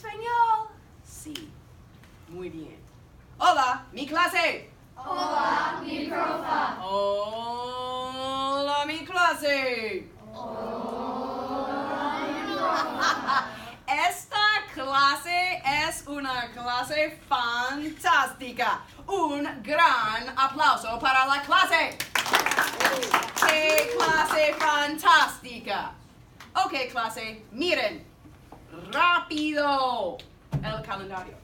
español. Sí. Muy bien. Hola, mi clase. Hola, mi profa. Hola, mi clase. Hola, mi profa. Esta clase es una clase fantástica. Un gran aplauso para la clase. ¡Qué clase fantástica! Ok, clase, miren. Rápido el calendario.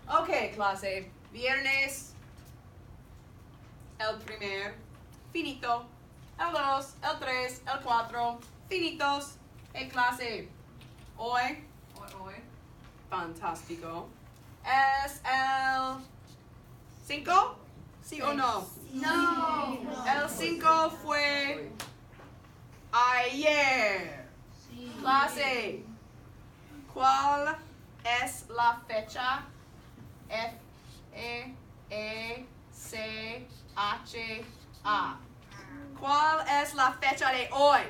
Ok, clase, viernes, el primer, finito. El 2, el 3, el 4, finitos. Hey, clase, hoy, fantástico. ¿Es el 5? ¿Sí o no? No. El 5 fue ayer. Clase, ¿cuál es la fecha? F-E-C-H-A. ¿Cuál es la fecha de hoy?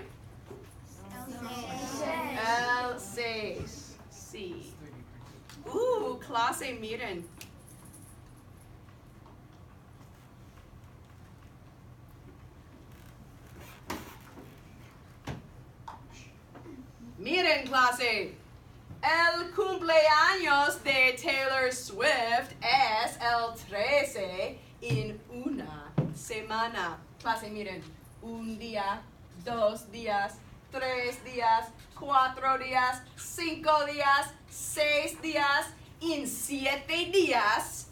El 6. Sí. Clase, miren. Miren, clase. El cumpleaños de Taylor Swift es el 13 en una semana. Clase, miren. 1 día, 2 días, 3 días, 4 días, 5 días, 6 días. En 7 días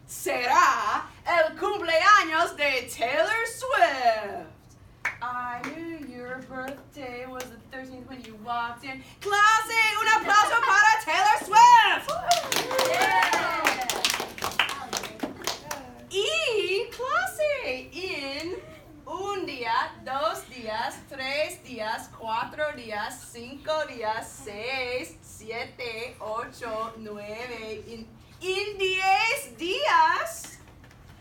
será el cumpleaños de Taylor Swift. I knew your birthday was the 13th when you walked in. Clase, un aplauso para Taylor Swift. Y clase, en 1 día, 2 días, 3 días, 4 días, 5 días, 6, 7, 8, 9, en 10 días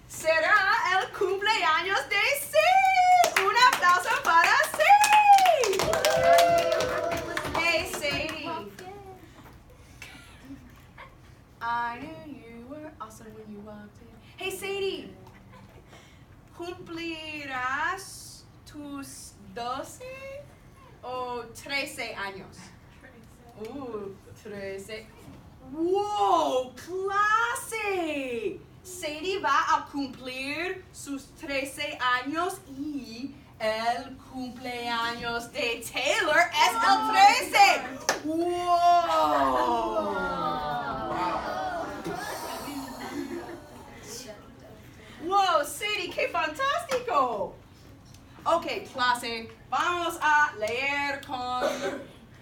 será el cumpleaños de C. Un aplauso para C. Hey, Sadie. I knew you were awesome when you walked in. Hey, Sadie. ¿Cumplirás tus 12 o 13 años? 13. ¡Wow! ¡Clase! Sadie va a cumplir sus 13 años y el cumpleaños de Taylor es el 13. ¡Wow! ¡Wow, Sadie, qué fantástico! Ok, clase, vamos a leer con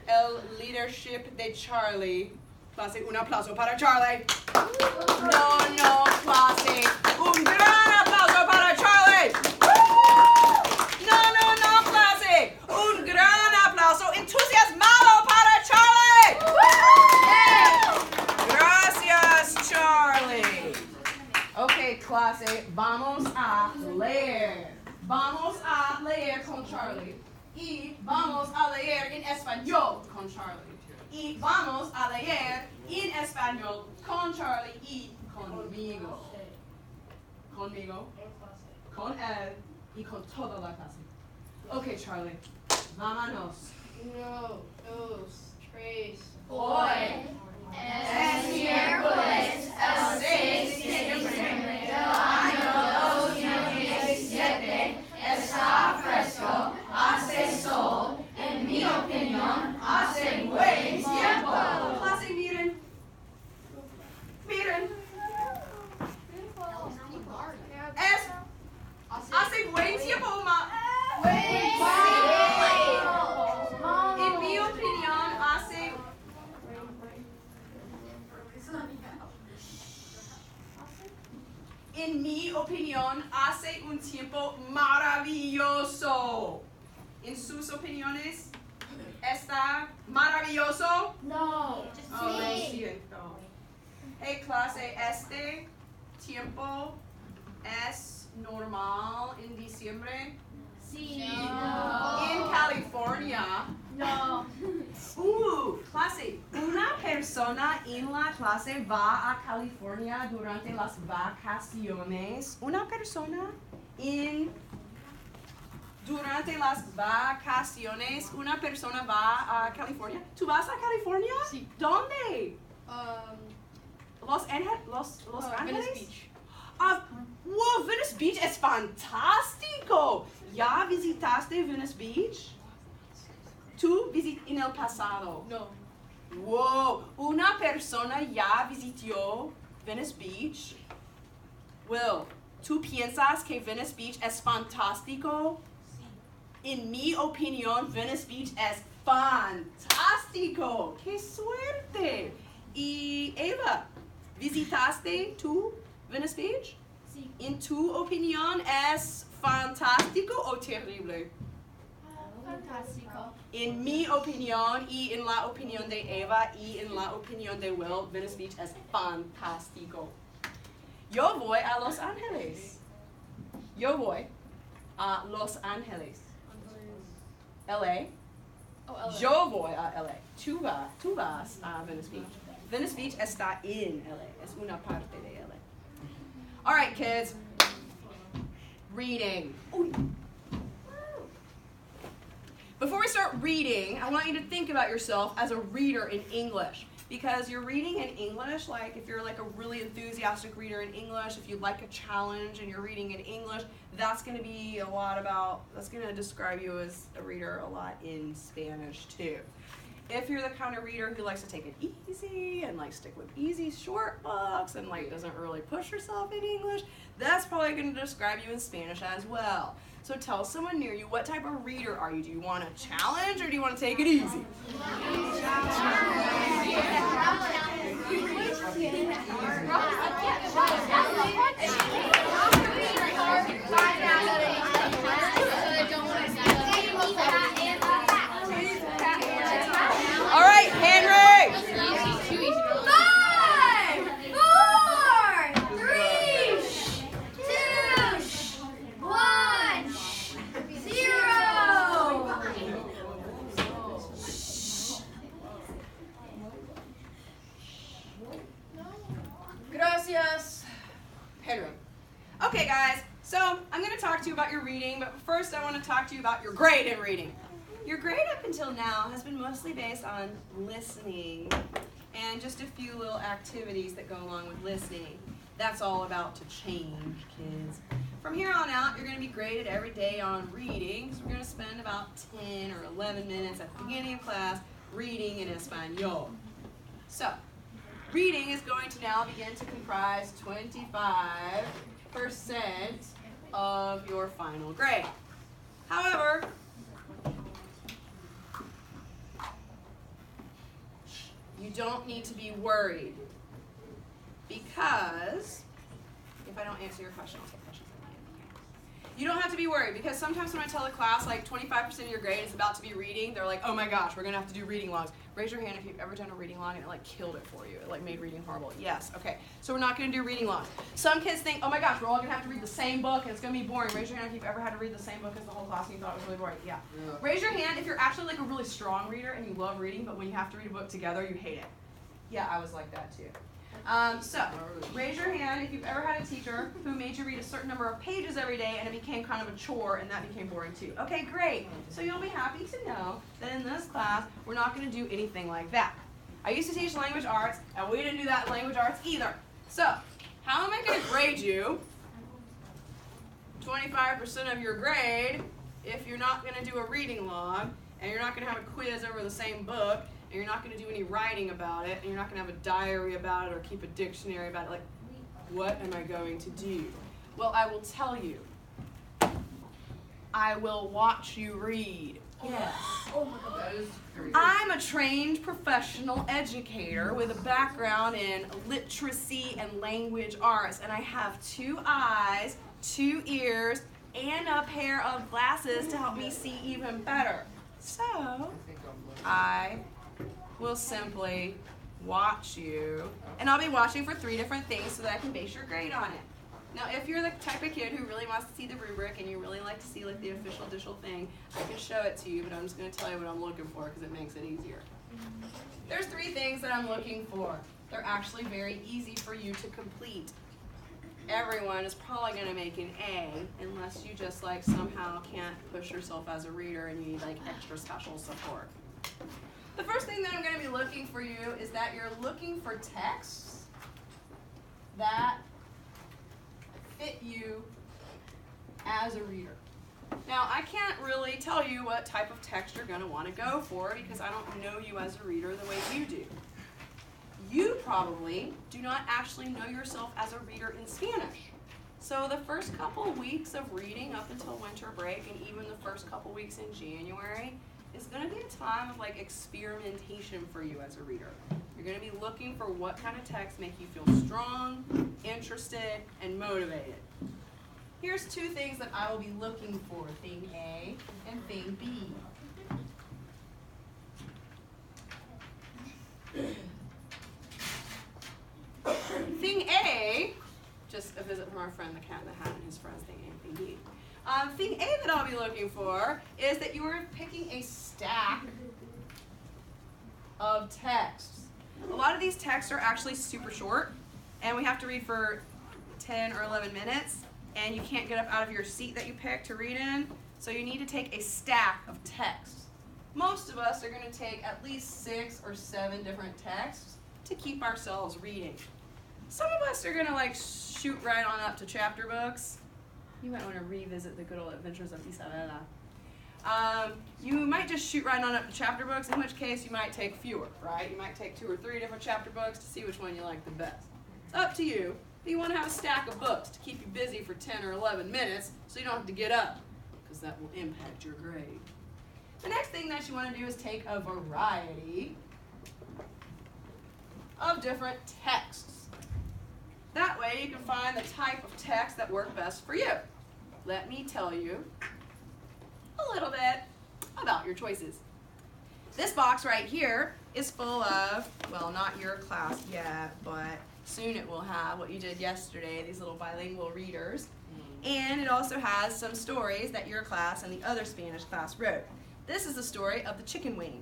el leadership de Charlie. Clase, un aplauso para Charlie. No, clase. Un gran aplauso para Charlie. No, clase. Un gran aplauso entusiasmado para Charlie. Gracias, Charlie. Ok, clase, vamos a leer. Vamos a leer con Charlie. Y vamos a leer en español con Charlie. Y vamos a leer en español con Charlie y conmigo. Conmigo, con él y con toda la clase. Ok, Charlie, vámonos. 1, 2, 3. Hoy es miércoles, el 6 de diciembre del año 2017. Está fresco, hace sol. En mi opinión, hace buen tiempo. Clase, miren. Hace buen tiempo, En mi opinión, hace un tiempo maravilloso. En sus opiniones, ¿está maravilloso? No. Oh, lo siento. Hey, clase, este tiempo es normal en diciembre. Sí. En California. No. Clase, una persona en la clase va a California durante las vacaciones. Una persona durante las vacaciones, una persona va a California. ¿Tú vas a California? Sí. ¿Dónde? Los Ángeles. Venice Beach. Wow, Venice Beach es fantástico. ¿Ya visitaste Venice Beach? ¿Tú en el pasado? No. Wow, una persona ya visitó Venice Beach. Will, ¿tú piensas que Venice Beach es fantástico? En mi opinión, Venice Beach es fantástico. ¡Qué suerte! Y Eva, ¿visitaste tú Venice Beach? Sí. ¿En tu opinión es fantástico o terrible? Fantástico. En mi opinión y en la opinión de Eva y en la opinión de Will, Venice Beach es fantástico. Yo voy a Los Ángeles. Yo voy a Los Ángeles. LA. Oh, LA. Yo voy a LA. Tú vas a Venice Beach. Venice Beach está en LA. Es una parte de LA. All right, kids. Reading. Before we start reading, I want you to think about yourself as a reader in English. Because you're reading in English, like if you're like a really enthusiastic reader in English, if you'd like a challenge and you're reading in English, that's going to be that's going to describe you as a reader a lot in Spanish too. If you're the kind of reader who likes to take it easy and like stick with easy short books and like doesn't really push yourself in English, that's probably going to describe you in Spanish as well. So tell someone near you, what type of reader are you? Do you want a challenge or do you want to take it easy? All right, Henry. 5, 4, 3, 2, 1, 0. Gracias, Henry. Okay, guys, so I'm going to talk to you about your reading, but first I want to talk to you about your grade in reading. Your grade up until now has been mostly based on listening and just a few little activities that go along with listening. That's all about to change, kids. From here on out, you're going to be graded every day on reading, so we're going to spend about 10 or 11 minutes at the beginning of class reading in Espanol. So, reading is going to now begin to comprise 25% of your final grade. However, you don't need to be worried because, if I don't answer your question, I'll take questions at the end. You don't have to be worried because sometimes when I tell a class like 25% of your grade is about to be reading, they're like, oh my gosh, we're going to have to do reading logs. Raise your hand if you've ever done a reading log and it like killed it for you. It like made reading horrible. Yes, okay. So we're not going to do reading logs. Some kids think, oh my gosh, we're all going to have to read the same book and it's going to be boring. Raise your hand if you've ever had to read the same book as the whole class and you thought it was really boring. Yeah. Raise your hand if you're actually like a really strong reader and you love reading, but when you have to read a book together, you hate it. Yeah, I was like that too. So, raise your hand if you've ever had a teacher who made you read a certain number of pages every day and it became kind of a chore and that became boring too. Okay, great. So you'll be happy to know that in this class, we're not going to do anything like that. I used to teach language arts, and we didn't do that in language arts either. So, how am I going to grade you 25% of your grade if you're not going to do a reading log, and you're not going to have a quiz over the same book, and you're not going to do any writing about it, and you're not going to have a diary about it or keep a dictionary about it? Like, what am I going to do? Well, I will tell you. I will watch you read. Yes. Oh my God. That is crazy. I'm a trained professional educator with a background in literacy and language arts, and I have 2 eyes, 2 ears, and a pair of glasses to help me see even better. So, I will simply watch you, and I'll be watching for 3 different things so that I can base your grade on it. Now, if you're the type of kid who really wants to see the rubric and you really like to see like the official thing, I can show it to you, but I'm just going to tell you what I'm looking for because it makes it easier. There's 3 things that I'm looking for. They're actually very easy for you to complete. Everyone is probably going to make an A unless you just like somehow can't push yourself as a reader and you need like extra special support. The first thing that I'm going to be looking for you is that you're looking for texts that fit you as a reader. Now, I can't really tell you what type of text you're going to want to go for because I don't know you as a reader the way you do. You probably do not actually know yourself as a reader in Spanish. So the first couple weeks of reading up until winter break and even the first couple weeks in January is going to be a time of like experimentation for you as a reader. You're going to be looking for what kind of texts make you feel strong, interested, and motivated. Here's two things that I will be looking for, thing A and thing B. Thing A, just a visit from our friend the Cat in the Hat and his friends, thing A and thing B. Thing A that I'll be looking for is that you are picking a stack of texts. A lot of these texts are actually super short, and we have to read for 10 or 11 minutes, and you can't get up out of your seat that you picked to read in, so you need to take a stack of texts. Most of us are going to take at least 6 or 7 different texts to keep ourselves reading. Some of us are going to like shoot right on up to chapter books. You might want to revisit the good old adventures of Isabella. You might just shoot right on up to chapter books, in which case you might take fewer, right? You might take 2 or 3 different chapter books to see which one you like the best. It's up to you. But you want to have a stack of books to keep you busy for 10 or 11 minutes so you don't have to get up, because that will impact your grade. The next thing that you want to do is take a variety of different texts. That way you can find the type of text that work best for you. Let me tell you a little bit about your choices. This box right here is full of, well, not your class yet, but soon it will have what you did yesterday, these little bilingual readers. And it also has some stories that your class and the other Spanish class wrote. This is the story of the chicken wing.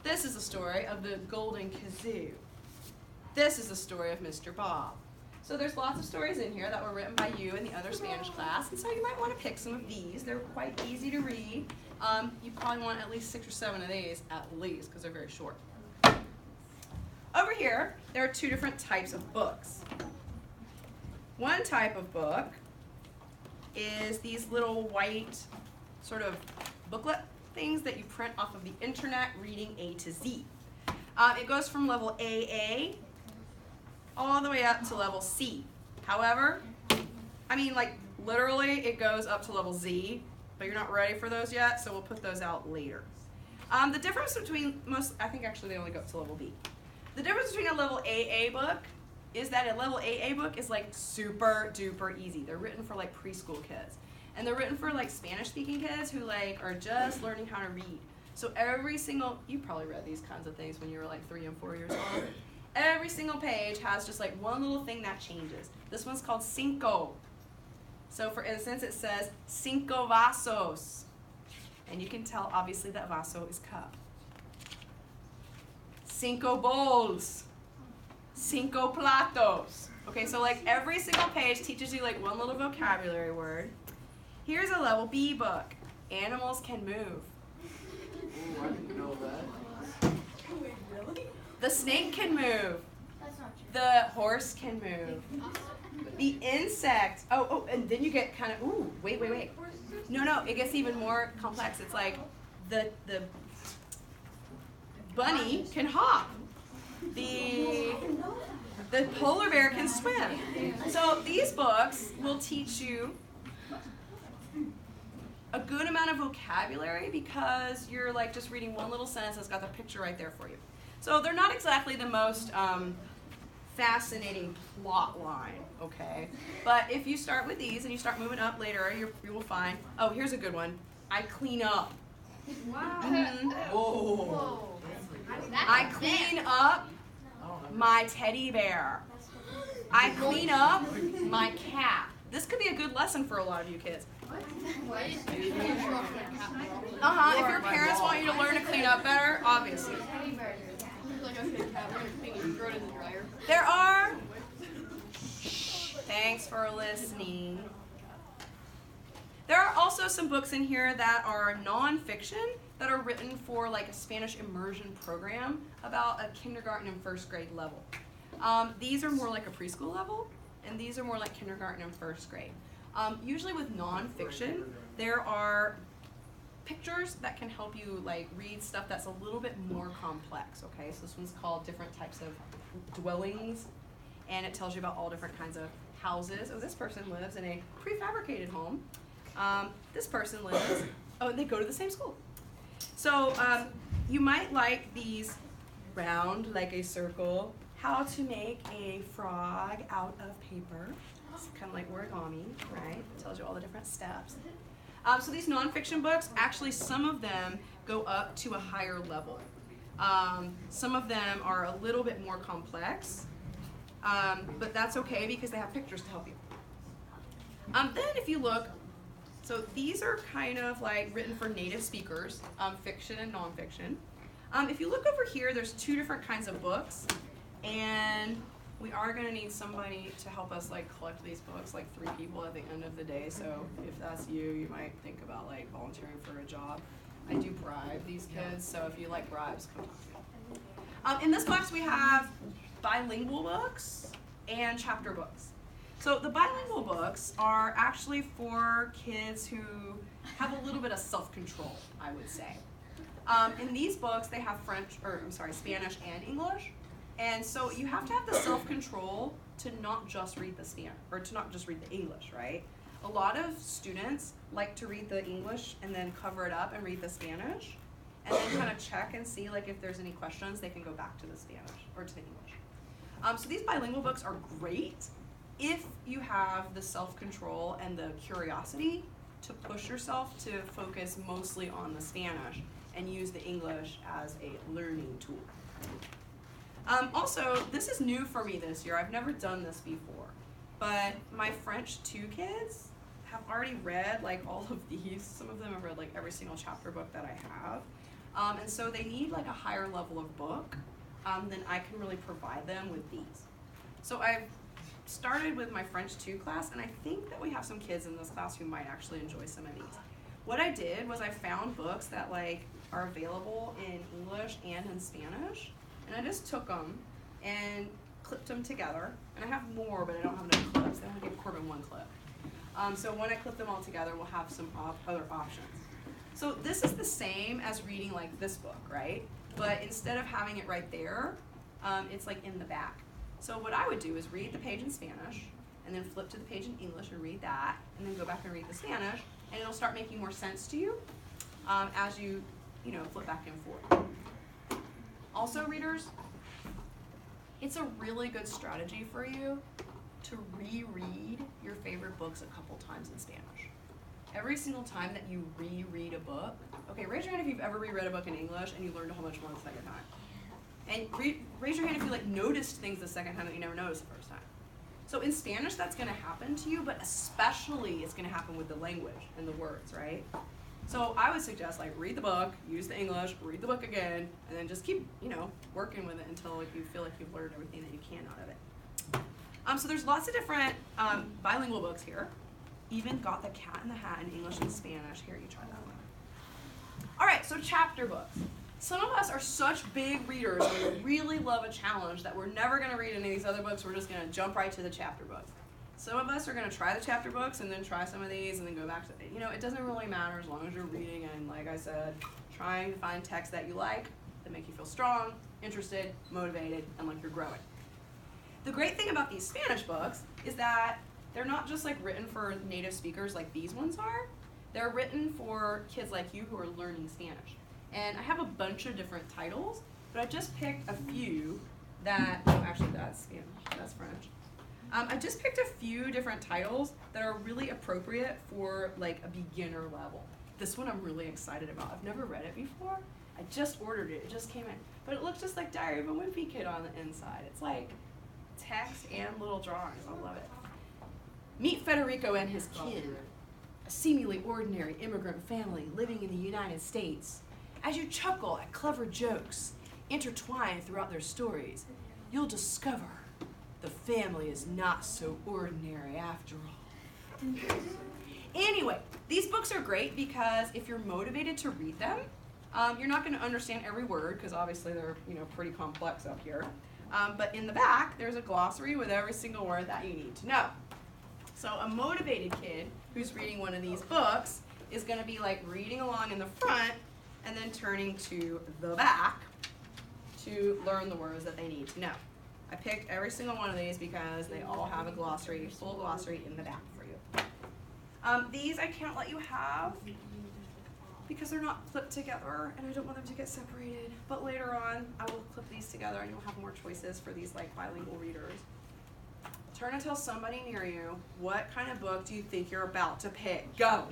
This is the story of the golden kazoo. This is the story of Mr. Bob. So there's lots of stories in here that were written by you and the other Spanish class, and so you might want to pick some of these. They're quite easy to read. You probably want at least 6 or 7 of these, at least, because they're very short. Over here, there are 2 different types of books. One type of book is these little white sort of booklet things that you print off of the internet, reading A to Z. It goes from level AA all the way up to level C. However, I mean, like, literally it goes up to level Z, but you're not ready for those yet, so we'll put those out later. The difference between I think actually they only go up to level B. The difference between a level AA book is that a level AA book is like super duper easy. They're written for like preschool kids. And they're written for like Spanish speaking kids who like are just learning how to read. So every single, you probably read these kinds of things when you were like 3 and 4 years old. Every single page has just like one little thing that changes. This one's called cinco. So for instance, it says cinco vasos. And you can tell obviously that vaso is cup. Cinco bowls. Cinco platos. Okay, so like every single page teaches you like one little vocabulary word. Here's a level B book. Animals can move. Ooh, I didn't know that. Wait, really? The snake can move. That's not true. The horse can move. The insect. Oh, and then you get kind of, ooh, wait. No, it gets even more complex. It's like the bunny can hop. The polar bear can swim. So these books will teach you a good amount of vocabulary because you're like just reading one little sentence that's got the picture right there for you. So they're not exactly the most fascinating plot line, okay? But if you start with these and you start moving up later, you will find, oh, here's a good one. I clean up. Wow. Mm-hmm. Whoa. I clean up my teddy bear. I clean up my cat. This could be a good lesson for a lot of you kids. If your parents want you to learn to clean up better, obviously. Like, okay, cat, we're gonna throw it in the dryer. There are, thanks for listening. There are also some books in here that are nonfiction that are written for like a Spanish immersion program about a kindergarten and first grade level. These are more like a preschool level, and these are more like kindergarten and first grade. Usually with nonfiction, there are pictures that can help you like read stuff that's a little bit more complex, okay? So this one's called Different Types of Dwellings, and it tells you about all different kinds of houses. Oh, this person lives in a prefabricated home. This person lives, oh, and they go to the same school. So you might like these round like a circle, how to make a frog out of paper. It's kind of like origami, right? It tells you all the different steps. So these nonfiction books, actually some of them go up to a higher level. Some of them are a little bit more complex, but that's okay because they have pictures to help you. Then if you look, so these are kind of like written for native speakers, fiction and nonfiction. If you look over here, there's two different kinds of books, and we are going to need somebody to help us like collect these books, like 3 people at the end of the day. So if that's you, you might think about like volunteering for a job. I do bribe these kids, so if you like bribes, come talk to me. In this box we have bilingual books and chapter books. So the bilingual books are actually for kids who have a little bit of self-control, I would say. In these books, they have Spanish and English. And so you have to have the self-control to not just read the to not just read the English, right? A lot of students like to read the English and then cover it up and read the Spanish, and then kind of check and see like if there's any questions, they can go back to the Spanish or to the English. So these bilingual books are great if you have the self-control and the curiosity to push yourself to focus mostly on the Spanish and use the English as a learning tool. Also, this is new for me this year. I've never done this before, but my French 2 kids have already read like all of these. Some of them have read like every single chapter book that I have, and so they need like a higher level of book than I can really provide them with these. So I've started with my French 2 class, and I think that we have some kids in this class who might actually enjoy some of these. What I did was I found books that like are available in English and in Spanish, and I just took them and clipped them together. And I have more, but I don't have enough clips. They only give Corbin 1 clip. So when I clip them all together, we'll have some other options. So this is the same as reading like this book, right? But instead of having it right there, it's like in the back. So what I would do is read the page in Spanish, and then flip to the page in English and read that, and then go back and read the Spanish, and it'll start making more sense to you as you flip back and forth. Also, readers, it's a really good strategy for you to reread your favorite books a couple times in Spanish. Every single time that you reread a book, okay, raise your hand if you've ever reread a book in English and you learned a whole bunch more the second time. And raise your hand if you like noticed things the second time that you never noticed the first time. So in Spanish, that's going to happen to you, but especially it's going to happen with the language and the words, right? So I would suggest like read the book, use the English, read the book again, and then just keep working with it until like you feel like you've learned everything that you can out of it. So there's lots of different bilingual books here. Even got The Cat in the Hat in English and Spanish. Here, you try that one. All right, so chapter books. Some of us are such big readers, we really love a challenge that we're never going to read any of these other books. We're just going to jump right to the chapter books. Some of us are going to try the chapter books and then try some of these and then go back to, it doesn't really matter as long as you're reading and, like I said, trying to find texts that you like, that make you feel strong, interested, motivated, and like you're growing. The great thing about these Spanish books is that they're not just like written for native speakers like these ones are. They're written for kids like you who are learning Spanish. And I have a bunch of different titles, but I just picked a few that, actually that's Spanish, that's French. I just picked a few different titles that are really appropriate for like a beginner level. This one I'm really excited about. I've never read it before. I just ordered it, it just came in. But it looks just like Diary of a Wimpy Kid on the inside. It's like text and little drawings, I love it. Meet Federico and his kin, a seemingly ordinary immigrant family living in the United States. As you chuckle at clever jokes, intertwined throughout their stories, you'll discover the family is not so ordinary after all. Anyway, these books are great because if you're motivated to read them, you're not going to understand every word because obviously they're pretty complex up here. But in the back, there's a glossary with every single word that you need to know. So a motivated kid who's reading one of these books is going to be like reading along in the front and then turning to the back to learn the words that they need to know. I picked every single one of these because they all have a glossary, full glossary in the back for you. These I can't let you have because they're not clipped together and I don't want them to get separated. But later on, I will clip these together and you'll have more choices for these like bilingual readers. Turn and tell somebody near you, what kind of book do you think you're about to pick? Go!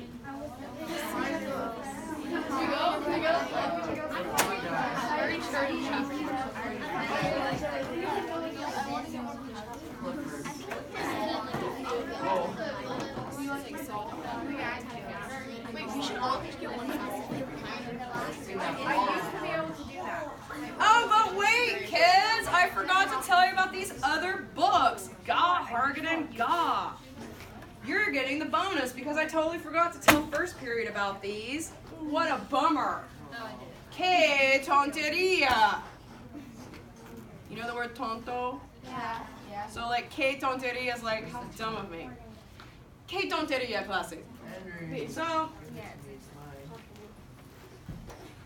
Wait, we should all just get one Oh, but wait, kids! I forgot to tell you about these other books. Gah, Hargan, and Gah. You're getting the bonus because I totally forgot to tell first period about these. What a bummer. Que tonteria. You know the word tonto? Yeah. So like, que tonteria is like, how dumb of me. Que tonteria, classic. So,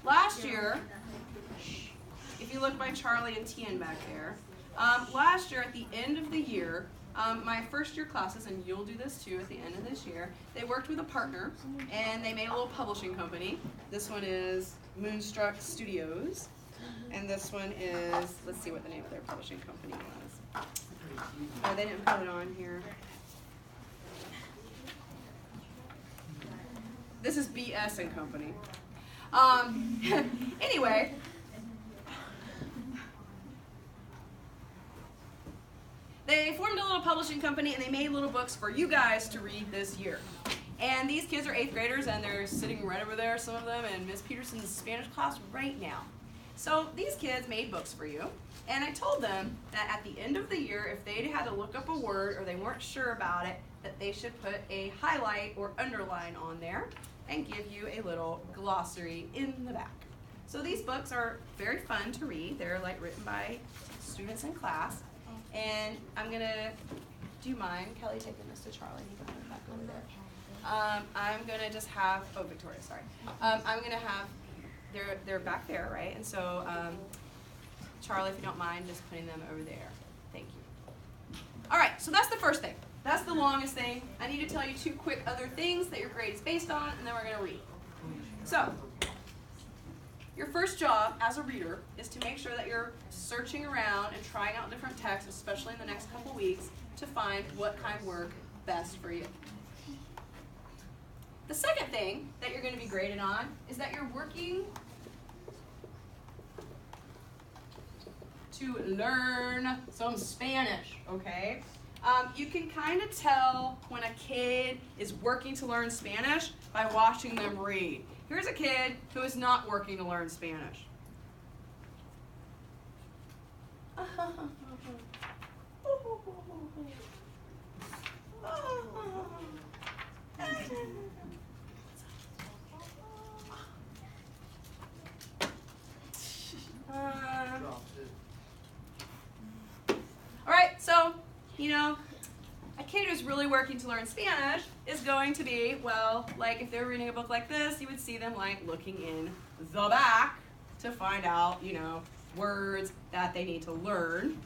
last year, if you look by Charlie and Tian back there, last year at the end of the year, my first year classes, and you'll do this too at the end of this year, they worked with a partner and they made a little publishing company. This one is Moonstruck Studios, and this one is, let's see what the name of their publishing company was. Oh, they didn't put it on here. This is BS and Company. Anyway, they formed a little publishing company and they made little books for you guys to read this year. And these kids are 8th graders and they're sitting right over there, some of them, in Miss Peterson's Spanish class right now. So these kids made books for you. And I told them that at the end of the year, if they had to look up a word or they weren't sure about it, that they should put a highlight or underline on there and give you a little glossary in the back. So these books are very fun to read. They're like written by students in class. And I'm gonna, do you mind, Kelly, taking this to Charlie? You can put it back over there. I'm gonna just have, oh, Victoria, sorry. I'm gonna have, they're back there, right? And so, Charlie, if you don't mind, just putting them over there. Thank you. All right, so that's the first thing. That's the longest thing. I need to tell you 2 quick other things that your grade is based on, and then we're gonna read. So, your first job as a reader is to make sure that you're searching around and trying out different texts, especially in the next couple weeks, to find what kind work best for you. The second thing that you're going to be graded on is that you're working to learn some Spanish, okay? You can kind of tell when a kid is working to learn Spanish by watching them read. Here's a kid who is not working to learn Spanish. All right, so, a kid who's really working to learn Spanish is going to be, well, like if they're reading a book like this, you would see them like looking in the back to find out, words that they need to learn.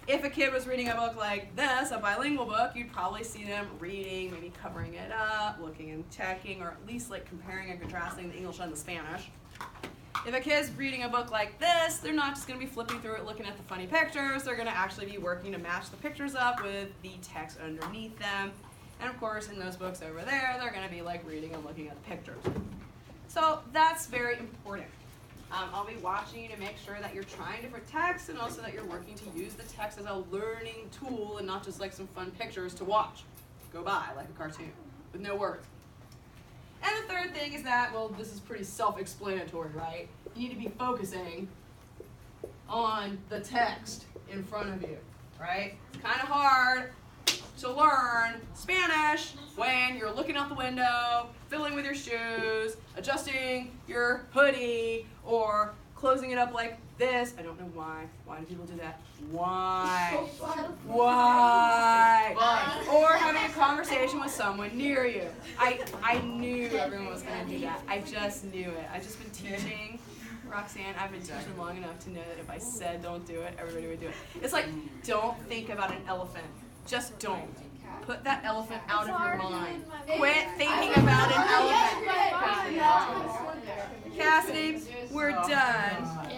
If a kid was reading a book like this, a bilingual book, you'd probably see them reading, maybe covering it up, looking and checking, or at least like comparing and contrasting the English and the Spanish. If a kid's reading a book like this, they're not just going to be flipping through it looking at the funny pictures. They're going to actually be working to match the pictures up with the text underneath them. And of course, in those books over there, they're going to be like reading and looking at the pictures. So that's very important. I'll be watching you to make sure that you're trying different texts and also that you're working to use the text as a learning tool and not just like some fun pictures to watch. Go by like a cartoon with no words. And the third thing is that, well, this is pretty self-explanatory, right? you need to be focusing on the text in front of you, right? It's kind of hard to learn Spanish when you're looking out the window, fiddling with your shoes, adjusting your hoodie, or closing it up like this. I don't know why. Why do people do that? Why? Why? Or having a conversation with someone near you. I knew everyone was going to do that. I just knew it. I've just been teaching. Roxanne, I've been teaching long enough to know that if I said don't do it, everybody would do it. It's like, don't think about an elephant. Just don't. Put that elephant out of your mind. Quit thinking about an elephant. Cassidy, we're done.